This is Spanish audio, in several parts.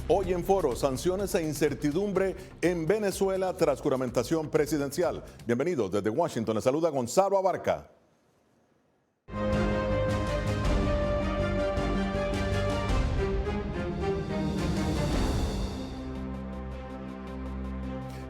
Hoy en Foro, sanciones e incertidumbre en Venezuela tras juramentación presidencial. Bienvenidos desde Washington. Les saluda Gonzalo Abarca.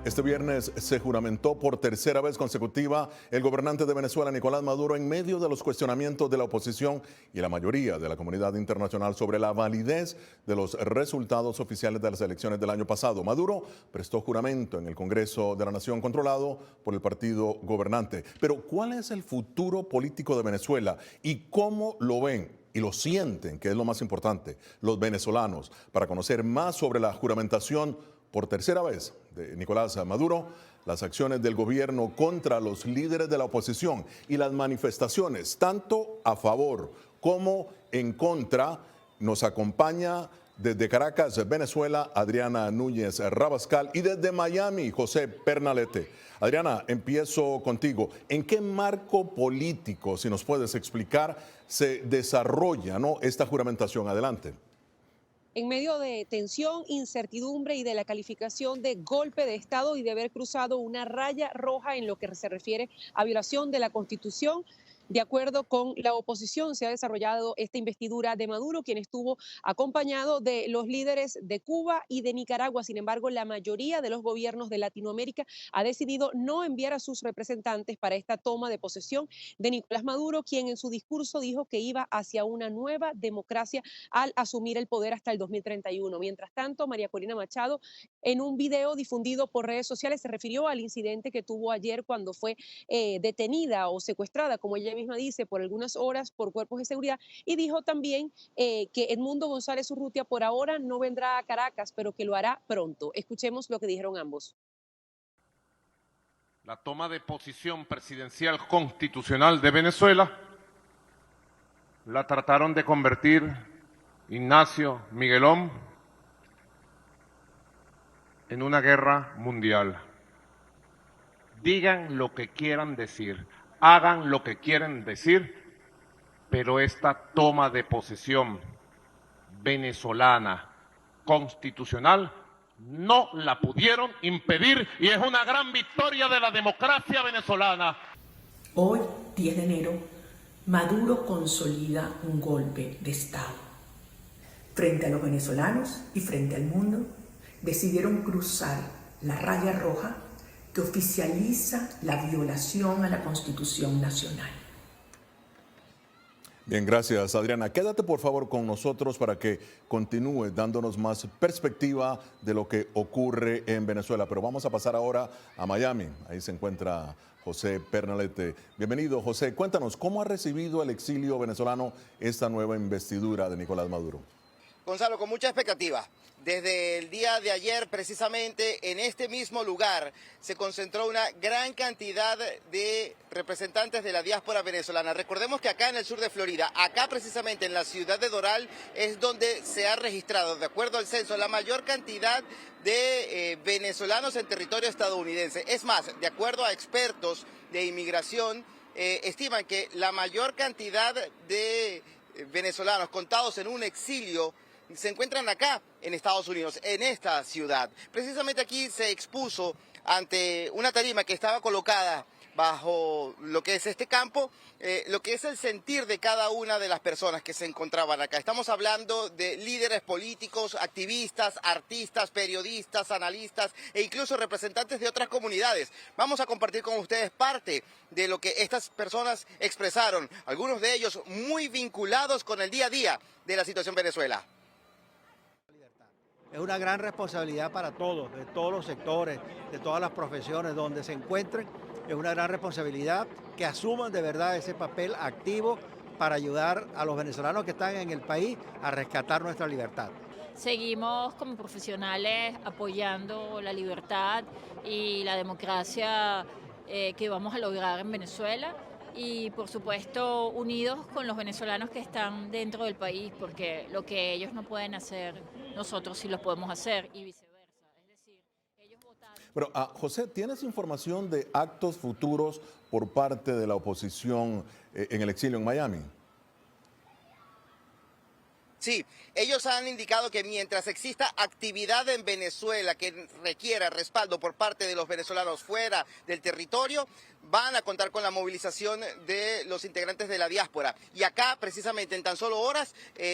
Este viernes se juramentó por tercera vez consecutiva el gobernante de Venezuela, Nicolás Maduro, en medio de los cuestionamientos de la oposición y la mayoría de la comunidad internacional sobre la validez de los resultados oficiales de las elecciones del año pasado. Maduro prestó juramento en el Congreso de la Nación controlado por el partido gobernante. Pero, ¿cuál es el futuro político de Venezuela y cómo lo ven y lo sienten, que es lo más importante, los venezolanos? Para conocer más sobre la juramentación por tercera vez de Nicolás Maduro, las acciones del gobierno contra los líderes de la oposición y las manifestaciones, tanto a favor como en contra, nos acompaña desde Caracas, Venezuela, Adriana Núñez Rabascal, y desde Miami, José Pernalete. Adriana, empiezo contigo. ¿En qué marco político, si nos puedes explicar, se desarrolla, esta juramentación? Adelante. En medio de tensión, incertidumbre y de la calificación de golpe de Estado y de haber cruzado una raya roja en lo que se refiere a violación de la Constitución. De acuerdo con la oposición, se ha desarrollado esta investidura de Maduro, quien estuvo acompañado de los líderes de Cuba y de Nicaragua. Sin embargo, la mayoría de los gobiernos de Latinoamérica ha decidido no enviar a sus representantes para esta toma de posesión de Nicolás Maduro, quien en su discurso dijo que iba hacia una nueva democracia al asumir el poder hasta el 2031. Mientras tanto, María Corina Machado, en un video difundido por redes sociales, se refirió al incidente que tuvo ayer cuando fue detenida o secuestrada, como ella misma dice, por algunas horas por cuerpos de seguridad, y dijo también que Edmundo González Urrutia por ahora no vendrá a Caracas, pero que lo hará pronto. Escuchemos lo que dijeron ambos. La toma de posición presidencial constitucional de Venezuela la trataron de convertir Ignacio Miguelón en una guerra mundial. Digan lo que quieran decir, hagan lo que quieren decir, pero esta toma de posesión venezolana constitucional no la pudieron impedir y es una gran victoria de la democracia venezolana. Hoy, 10 de enero, Maduro consolida un golpe de Estado. Frente a los venezolanos y frente al mundo, decidieron cruzar la raya roja que oficializa la violación a la Constitución Nacional. Bien, gracias, Adriana. Quédate por favor con nosotros para que continúes dándonos más perspectiva de lo que ocurre en Venezuela. Pero vamos a pasar ahora a Miami. Ahí se encuentra José Pernalete. Bienvenido, José. Cuéntanos, ¿cómo ha recibido el exilio venezolano esta nueva investidura de Nicolás Maduro? Gonzalo, con mucha expectativa. Desde el día de ayer, precisamente en este mismo lugar, se concentró una gran cantidad de representantes de la diáspora venezolana. Recordemos que acá en el sur de Florida, acá precisamente en la ciudad de Doral, es donde se ha registrado, de acuerdo al censo, la mayor cantidad de venezolanos en territorio estadounidense. Es más, de acuerdo a expertos de inmigración, estiman que la mayor cantidad de venezolanos contados en un exilio se encuentran acá en Estados Unidos, en esta ciudad. Precisamente aquí se expuso ante una tarima que estaba colocada bajo lo que es este campo, lo que es el sentir de cada una de las personas que se encontraban acá. Estamos hablando de líderes políticos, activistas, artistas, periodistas, analistas e incluso representantes de otras comunidades. Vamos a compartir con ustedes parte de lo que estas personas expresaron, algunos de ellos muy vinculados con el día a día de la situación en Venezuela. Es una gran responsabilidad para todos, de todos los sectores, de todas las profesiones donde se encuentren. Es una gran responsabilidad que asuman de verdad ese papel activo para ayudar a los venezolanos que están en el país a rescatar nuestra libertad. Seguimos como profesionales apoyando la libertad y la democracia que vamos a lograr en Venezuela. Y por supuesto unidos con los venezolanos que están dentro del país, porque lo que ellos no pueden hacer, nosotros sí lo podemos hacer y viceversa. Es decir, ellos votaron... Pero José, ¿tienes información de actos futuros por parte de la oposición en el exilio en Miami? Sí, ellos han indicado que mientras exista actividad en Venezuela que requiera respaldo por parte de los venezolanos fuera del territorio, van a contar con la movilización de los integrantes de la diáspora. Y acá, precisamente, en tan solo horas,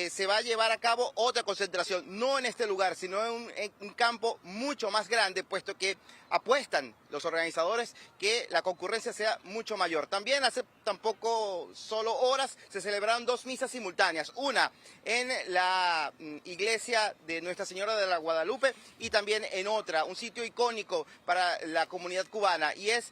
se va a llevar a cabo otra concentración, no en este lugar, sino en un campo mucho más grande, puesto que apuestan los organizadores que la concurrencia sea mucho mayor. También hace tampoco solo horas se celebraron 2 misas simultáneas, una en la iglesia de Nuestra Señora de la Guadalupe y también en otra, un sitio icónico para la comunidad cubana, y es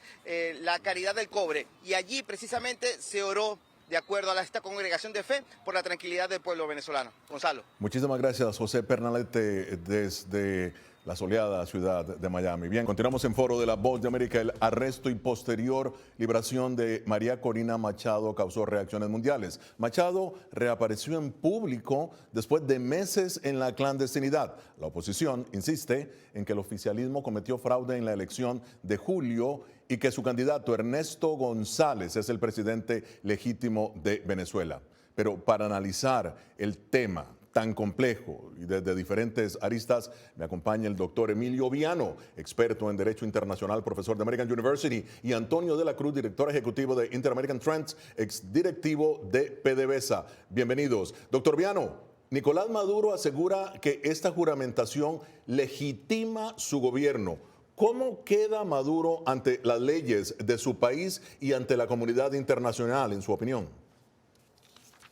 la Caridad del Cobre. Y allí precisamente se oró, de acuerdo a esta congregación de fe, por la tranquilidad del pueblo venezolano. Gonzalo. Muchísimas gracias, José Pernalete, desde la soleada ciudad de Miami. Bien, continuamos en Foro de la Voz de América. El arresto y posterior liberación de María Corina Machado causó reacciones mundiales. Machado reapareció en público después de meses en la clandestinidad. La oposición insiste en que el oficialismo cometió fraude en la elección de julio y que su candidato Ernesto González es el presidente legítimo de Venezuela. Pero para analizar el tema tan complejo y desde diferentes aristas, me acompaña el doctor Emilio Viano, experto en Derecho Internacional, profesor de American University, y Antonio de la Cruz, director ejecutivo de Inter-American Trends, exdirectivo de PDVSA. Bienvenidos. Doctor Viano, Nicolás Maduro asegura que esta juramentación legitima su gobierno. ¿Cómo queda Maduro ante las leyes de su país y ante la comunidad internacional, en su opinión?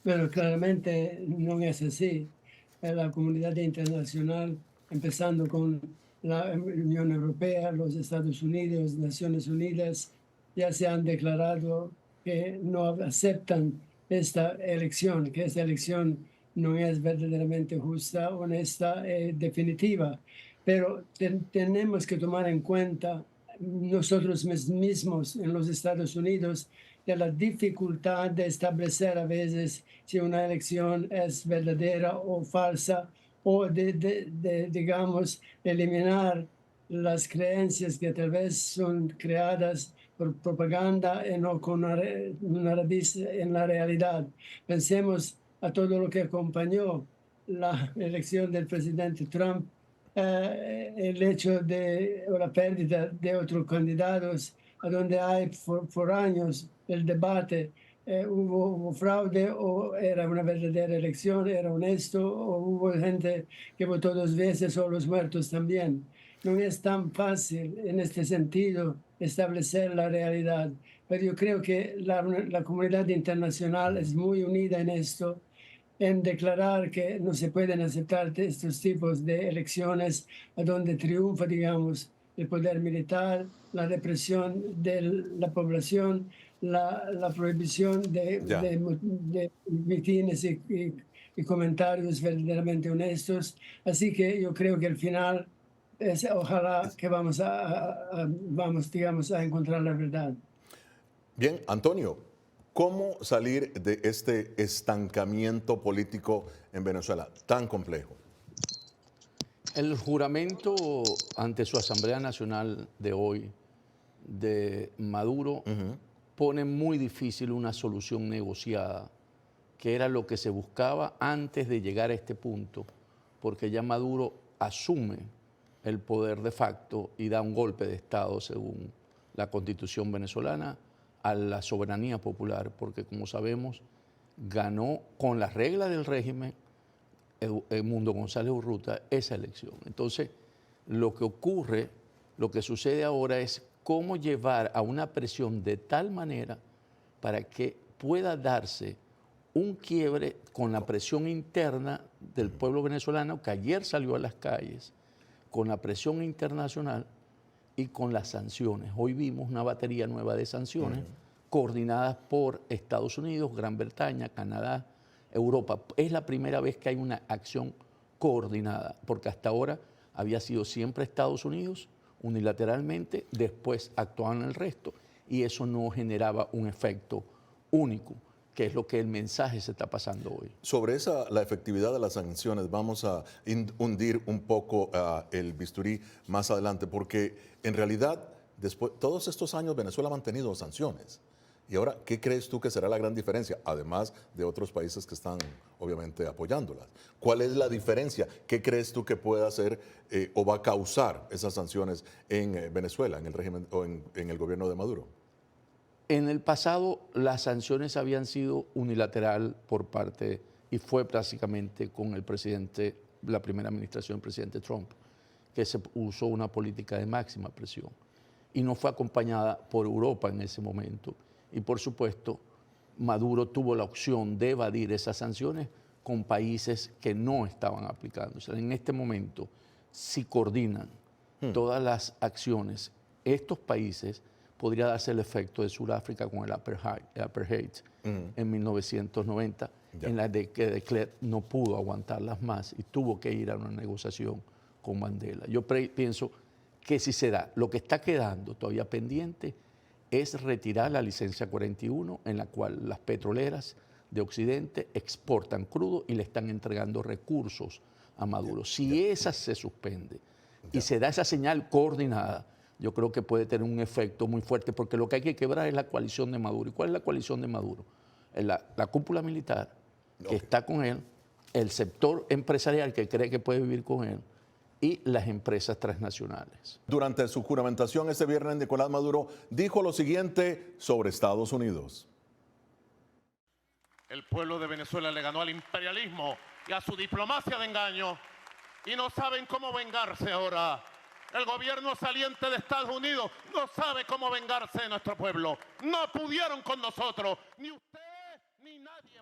Pero claramente no es así. La comunidad internacional, empezando con la Unión Europea, los Estados Unidos, Naciones Unidas, ya se han declarado que no aceptan esta elección, que esta elección no es verdaderamente justa, honesta, definitiva. Pero tenemos que tomar en cuenta nosotros mismos en los Estados Unidos de la dificultad de establecer a veces si una elección es verdadera o falsa, o digamos, eliminar las creencias que tal vez son creadas por propaganda y no con una raíz en la realidad. Pensemos a todo lo que acompañó la elección del presidente Trump, el hecho de la pérdida de otros candidatos, a donde hay por años el debate, hubo fraude o era una verdadera elección, era honesto, o hubo gente que votó 2 veces o los muertos también. No es tan fácil en este sentido establecer la realidad, pero yo creo que la comunidad internacional es muy unida en esto, en declarar que no se pueden aceptar estos tipos de elecciones a donde triunfa, digamos, el poder militar, la represión de la población, la prohibición de mitines y comentarios verdaderamente honestos. Así que yo creo que al final, ojalá que vamos, digamos, a encontrar la verdad. Bien, Antonio, ¿cómo salir de este estancamiento político en Venezuela tan complejo? El juramento ante su Asamblea Nacional de hoy de Maduro pone muy difícil una solución negociada, que era lo que se buscaba antes de llegar a este punto, porque ya Maduro asume el poder de facto y da un golpe de Estado, según la Constitución venezolana, a la soberanía popular, porque como sabemos, ganó con las reglas del régimen Edmundo González Urrutia esa elección. Entonces, lo que ocurre, lo que sucede ahora es cómo llevar a una presión de tal manera para que pueda darse un quiebre con la presión interna del pueblo venezolano, que ayer salió a las calles, con la presión internacional y con las sanciones. Hoy vimos una batería nueva de sanciones coordinadas por Estados Unidos, Gran Bretaña, Canadá, Europa. Es la primera vez que hay una acción coordinada, porque hasta ahora había sido siempre Estados Unidos unilateralmente, después actuaban el resto, y eso no generaba un efecto único, que es lo que el mensaje se está pasando hoy. Sobre la efectividad de las sanciones, vamos a hundir un poco el bisturí más adelante, porque en realidad, después, todos estos años Venezuela ha mantenido sanciones. Y ahora, ¿qué crees tú que será la gran diferencia? Además de otros países que están obviamente apoyándolas. ¿Cuál es la diferencia? ¿Qué crees tú que puede hacer o va a causar esas sanciones en Venezuela, en el régimen o en el gobierno de Maduro? En el pasado las sanciones habían sido unilateral por parte, y fue prácticamente con el presidente, la primera administración del presidente Trump, que se usó una política de máxima presión y no fue acompañada por Europa en ese momento. Y por supuesto, Maduro tuvo la opción de evadir esas sanciones con países que no estaban aplicándose. En este momento, si coordinan todas las acciones, estos países podría darse el efecto de Sudáfrica con el apartheid en 1990, en la de que de Klerk no pudo aguantarlas más y tuvo que ir a una negociación con Mandela. Yo pienso que si se da, lo que está quedando todavía pendiente es retirar la licencia 41, en la cual las petroleras de Occidente exportan crudo y le están entregando recursos a Maduro. Si esa se suspende y se da esa señal coordinada, yo creo que puede tener un efecto muy fuerte, porque lo que hay que quebrar es la coalición de Maduro. ¿Y cuál es la coalición de Maduro? La cúpula militar que está con él, el sector empresarial que cree que puede vivir con él y las empresas transnacionales. Durante su juramentación este viernes, Nicolás Maduro dijo lo siguiente sobre Estados Unidos. El pueblo de Venezuela le ganó al imperialismo y a su diplomacia de engaño y no saben cómo vengarse ahora. El gobierno saliente de Estados Unidos no sabe cómo vengarse de nuestro pueblo. No pudieron con nosotros, ni usted ni nadie.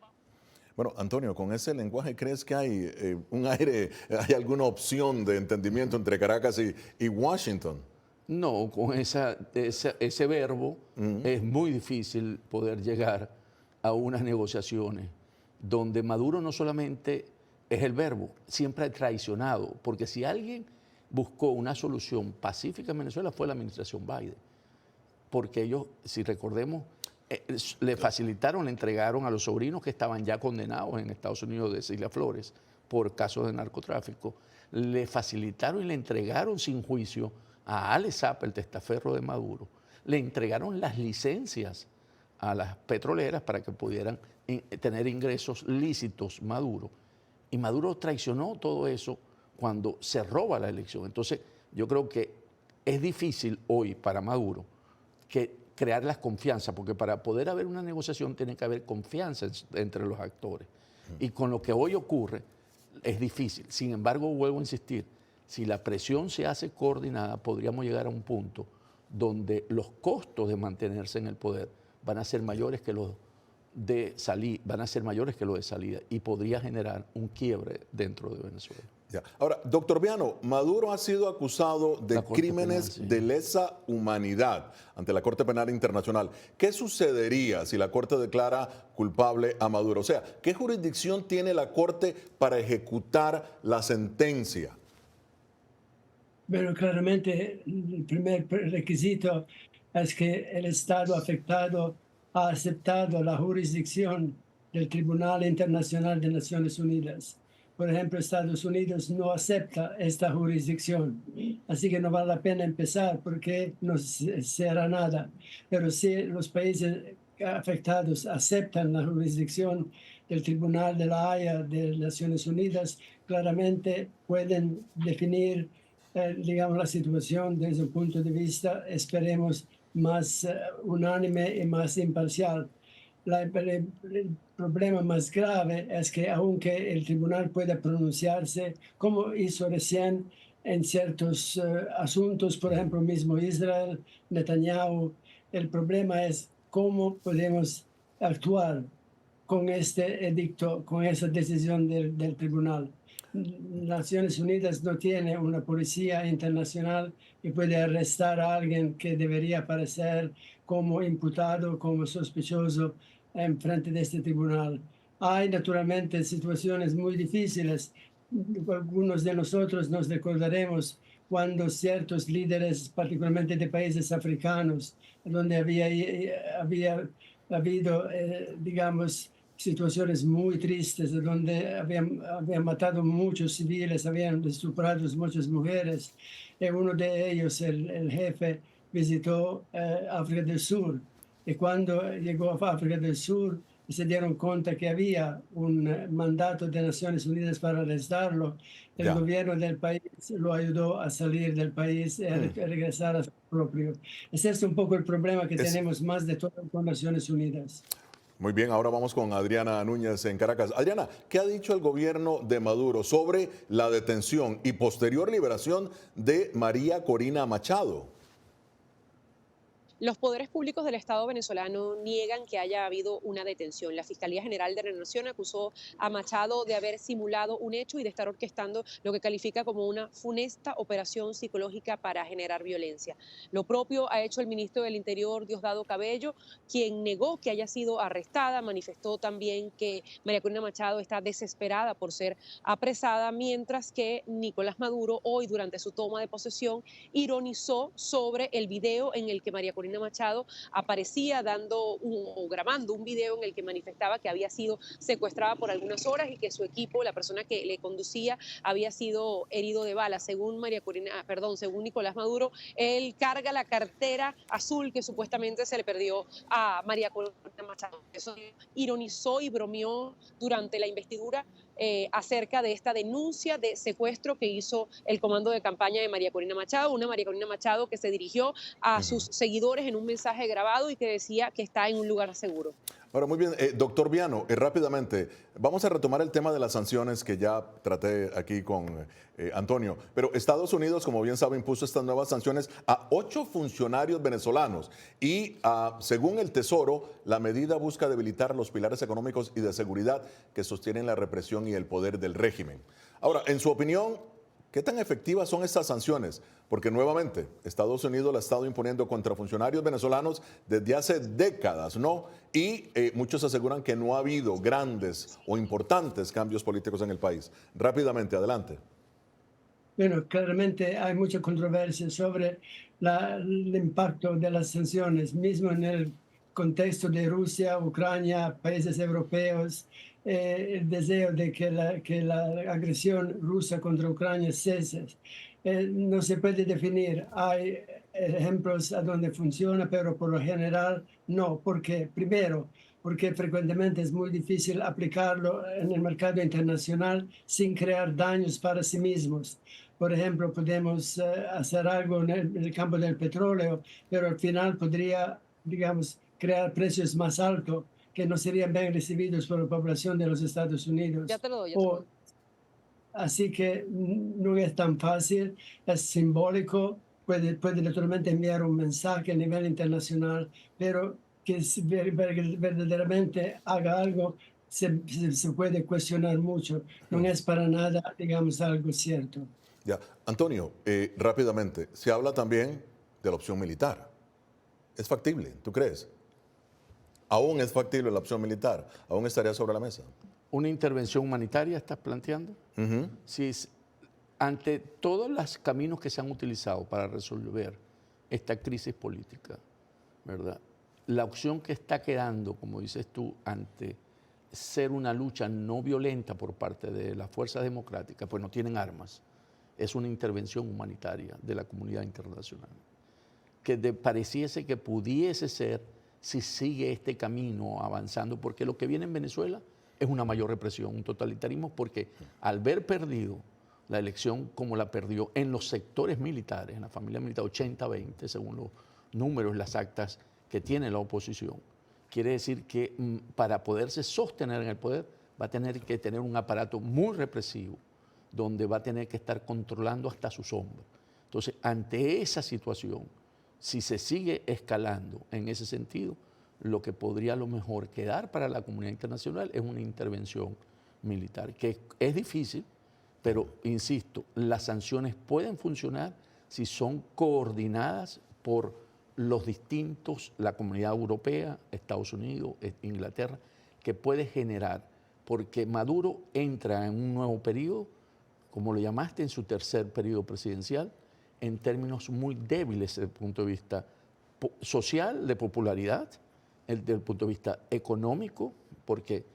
Bueno, Antonio, con ese lenguaje, ¿crees que hay un aire, hay alguna opción de entendimiento entre Caracas y Washington? No, con ese verbo es muy difícil poder llegar a unas negociaciones donde Maduro no solamente es el verbo, siempre ha traicionado, porque si alguien buscó una solución pacífica en Venezuela fue la administración Biden, porque ellos, si recordemos, le facilitaron, le entregaron a los sobrinos que estaban ya condenados en Estados Unidos de Cilia Flores por casos de narcotráfico, le facilitaron y le entregaron sin juicio a Alex Saab, el testaferro de Maduro, le entregaron las licencias a las petroleras para que pudieran tener ingresos lícitos Maduro, y Maduro traicionó todo eso cuando se roba la elección. Entonces, yo creo que es difícil hoy para Maduro crear las confianzas, porque para poder haber una negociación tiene que haber confianza entre los actores. Y con lo que hoy ocurre es difícil. Sin embargo, vuelvo a insistir, si la presión se hace coordinada, podríamos llegar a un punto donde los costos de mantenerse en el poder van a ser mayores que los de salida, y podría generar un quiebre dentro de Venezuela. Ya. Ahora, doctor Viano, Maduro ha sido acusado de crímenes de lesa humanidad ante la Corte Penal Internacional. ¿Qué sucedería si la Corte declara culpable a Maduro? O sea, ¿qué jurisdicción tiene la Corte para ejecutar la sentencia? Bueno, claramente el primer requisito es que el Estado afectado ha aceptado la jurisdicción del Tribunal Internacional de Naciones Unidas. Por ejemplo, Estados Unidos no acepta esta jurisdicción, así que no vale la pena empezar porque no se hará nada. Pero si los países afectados aceptan la jurisdicción del Tribunal de la Haya de Naciones Unidas, claramente pueden definir, digamos, la situación desde un punto de vista, esperemos, más unánime y más imparcial. El problema más grave es que aunque el tribunal pueda pronunciarse, como hizo recién en ciertos asuntos, por ejemplo, mismo Israel, Netanyahu, el problema es cómo podemos actuar con este edicto, con esa decisión del tribunal. Naciones Unidas no tiene una policía internacional que puede arrestar a alguien que debería aparecer como imputado, como sospechoso en frente de este tribunal. Hay naturalmente situaciones muy difíciles. Algunos de nosotros nos recordaremos cuando ciertos líderes, particularmente de países africanos, donde había habido, digamos, situaciones muy tristes, donde habían matado muchos civiles, habían estuprado muchas mujeres. Uno de ellos, el jefe, visitó África del Sur. Y cuando llegó a África del Sur, y se dieron cuenta que había un mandato de Naciones Unidas para arrestarlo, el gobierno del país lo ayudó a salir del país y a regresar a su propio. Ese es un poco el problema que tenemos más de todo con Naciones Unidas. Muy bien, ahora vamos con Adriana Núñez en Caracas. Adriana, ¿qué ha dicho el gobierno de Maduro sobre la detención y posterior liberación de María Corina Machado? Los poderes públicos del Estado venezolano niegan que haya habido una detención. La Fiscalía General de la Nación acusó a Machado de haber simulado un hecho y de estar orquestando lo que califica como una funesta operación psicológica para generar violencia. Lo propio ha hecho el ministro del Interior, Diosdado Cabello, quien negó que haya sido arrestada. Manifestó también que María Corina Machado está desesperada por ser apresada, mientras que Nicolás Maduro, hoy durante su toma de posesión, ironizó sobre el video en el que María Corina Machado aparecía grabando un video en el que manifestaba que había sido secuestrada por algunas horas y que su equipo, la persona que le conducía, había sido herido de bala. Según Nicolás Maduro, él carga la cartera azul que supuestamente se le perdió a María Corina Machado. Eso ironizó y bromeó durante la investidura acerca de esta denuncia de secuestro que hizo el comando de campaña de María Corina Machado, una María Corina Machado que se dirigió a sus seguidores en un mensaje grabado y que decía que está en un lugar seguro. Ahora, muy bien, doctor Viano, rápidamente, vamos a retomar el tema de las sanciones que ya traté aquí con Antonio, pero Estados Unidos, como bien sabe, impuso estas nuevas sanciones a 8 funcionarios venezolanos y según el Tesoro, la medida busca debilitar los pilares económicos y de seguridad que sostienen la represión y el poder del régimen. Ahora, en su opinión, ¿qué tan efectivas son estas sanciones? Porque nuevamente Estados Unidos la ha estado imponiendo contra funcionarios venezolanos desde hace décadas, ¿no? Y muchos aseguran que no ha habido grandes o importantes cambios políticos en el país. Rápidamente, adelante. Bueno, claramente hay mucha controversia sobre el impacto de las sanciones, mismo en el contexto de Rusia, Ucrania, países europeos, el deseo de que la agresión rusa contra Ucrania cese. No se puede definir. Hay ejemplos a donde funciona, pero por lo general no. ¿Por qué? Primero, porque frecuentemente es muy difícil aplicarlo en el mercado internacional sin crear daños para sí mismos. Por ejemplo, podemos hacer algo en el campo del petróleo, pero al final podría, digamos, crear precios más altos que no serían bien recibidos por la población de los Estados Unidos. Ya te lo doy. Así que no es tan fácil, es simbólico, puede naturalmente enviar un mensaje a nivel internacional, pero que verdaderamente haga algo se puede cuestionar mucho. No es para nada, digamos, algo cierto. Ya, Antonio, rápidamente, se habla también de la opción militar. ¿Es factible, tú crees? ¿Aún es factible la opción militar? ¿Aún estaría sobre la mesa? ¿Una intervención humanitaria estás planteando? Sí, ante todos los caminos que se han utilizado para resolver esta crisis política, ¿verdad? La opción que está quedando, como dices tú, ante ser una lucha no violenta por parte de las fuerzas democráticas, pues no tienen armas, es una intervención humanitaria de la comunidad internacional, que pareciese que pudiese ser si sigue este camino avanzando, porque lo que viene en Venezuela es una mayor represión, un totalitarismo, porque al ver perdido la elección como la perdió en los sectores militares, en la familia militar 80-20, según los números, las actas que tiene la oposición, quiere decir que para poderse sostener en el poder va a tener que tener un aparato muy represivo, donde va a tener que estar controlando hasta su sombra. Entonces, ante esa situación, si se sigue escalando en ese sentido, lo que podría a lo mejor quedar para la comunidad internacional es una intervención militar, que es difícil, pero insisto, las sanciones pueden funcionar si son coordinadas por los distintos, la comunidad europea, Estados Unidos, Inglaterra, que puede generar, porque Maduro entra en un nuevo periodo, como lo llamaste, en su tercer periodo presidencial, en términos muy débiles desde el punto de vista social, de popularidad, desde el punto de vista económico, porque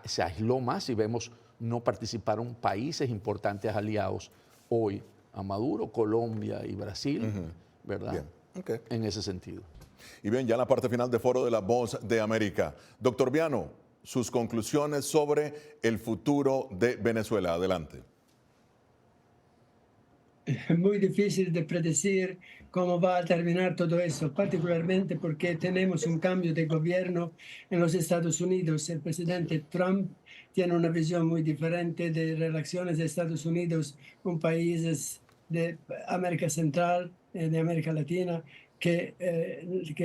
se aisló más y vemos no participaron países importantes aliados hoy a Maduro, Colombia y Brasil, ¿verdad? Bien. Okay. En ese sentido. Y bien, ya en la parte final de Foro de la Voz de América. Doctor Viano, sus conclusiones sobre el futuro de Venezuela. Adelante. Es muy difícil de predecir cómo va a terminar todo eso, particularmente porque tenemos un cambio de gobierno en los Estados Unidos. El presidente Trump tiene una visión muy diferente de relaciones de Estados Unidos con países de América Central, de América Latina, que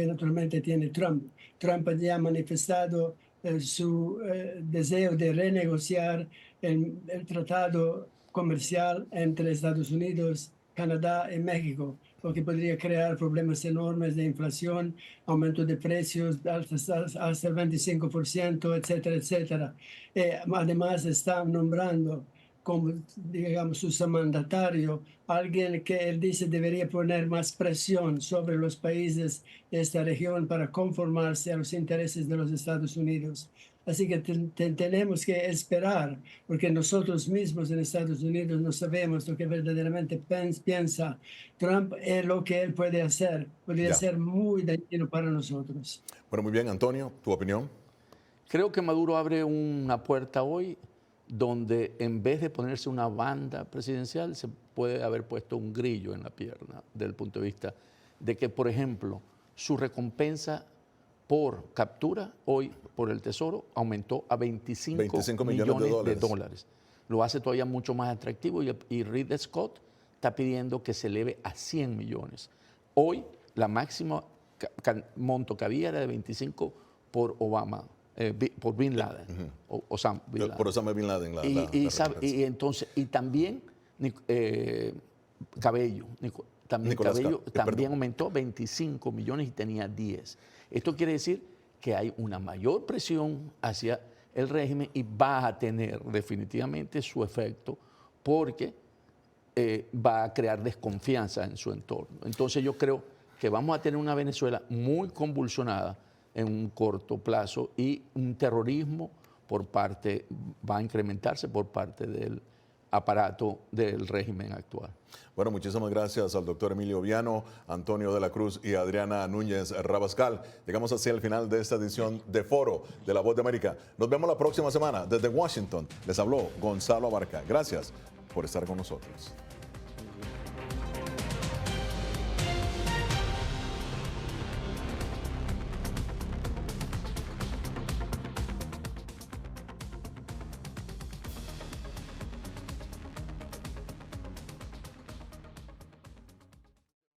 naturalmente tiene Trump. Trump ya ha manifestado su deseo de renegociar el tratado comercial entre Estados Unidos, Canadá y México, lo que podría crear problemas enormes de inflación, aumento de precios hasta el 25%, etcétera, etcétera. Además, está nombrando como, digamos, su mandatario, alguien que él dice debería poner más presión sobre los países de esta región para conformarse a los intereses de los Estados Unidos. Así que tenemos que esperar, porque nosotros mismos en Estados Unidos no sabemos lo que verdaderamente piensa Trump y lo que él puede hacer. Podría ser muy dañino para nosotros. Bueno, muy bien, Antonio, ¿tu opinión? Creo que Maduro abre una puerta hoy donde en vez de ponerse una banda presidencial, se puede haber puesto un grillo en la pierna, desde el punto de vista de que, por ejemplo, su recompensa por captura hoy por el Tesoro aumentó a 25 millones de dólares. Lo hace todavía mucho más atractivo y Ridley Scott está pidiendo que se eleve a 100 millones. Hoy la máxima monto que había era de 25 por Obama. Por Bin Laden, Osama Bin Laden. Por Osama Bin Laden. Y también Cabello. También aumentó 25 millones y tenía 10. Esto quiere decir que hay una mayor presión hacia el régimen y va a tener definitivamente su efecto porque va a crear desconfianza en su entorno. Entonces yo creo que vamos a tener una Venezuela muy convulsionada en un corto plazo y un terrorismo va a incrementarse por parte del aparato del régimen actual. Bueno, muchísimas gracias al doctor Emilio Viano, Antonio de la Cruz y Adriana Núñez Rabascal. Llegamos hacia el final de esta edición de Foro de la Voz de América. Nos vemos la próxima semana. Desde Washington les habló Gonzalo Abarca. Gracias por estar con nosotros.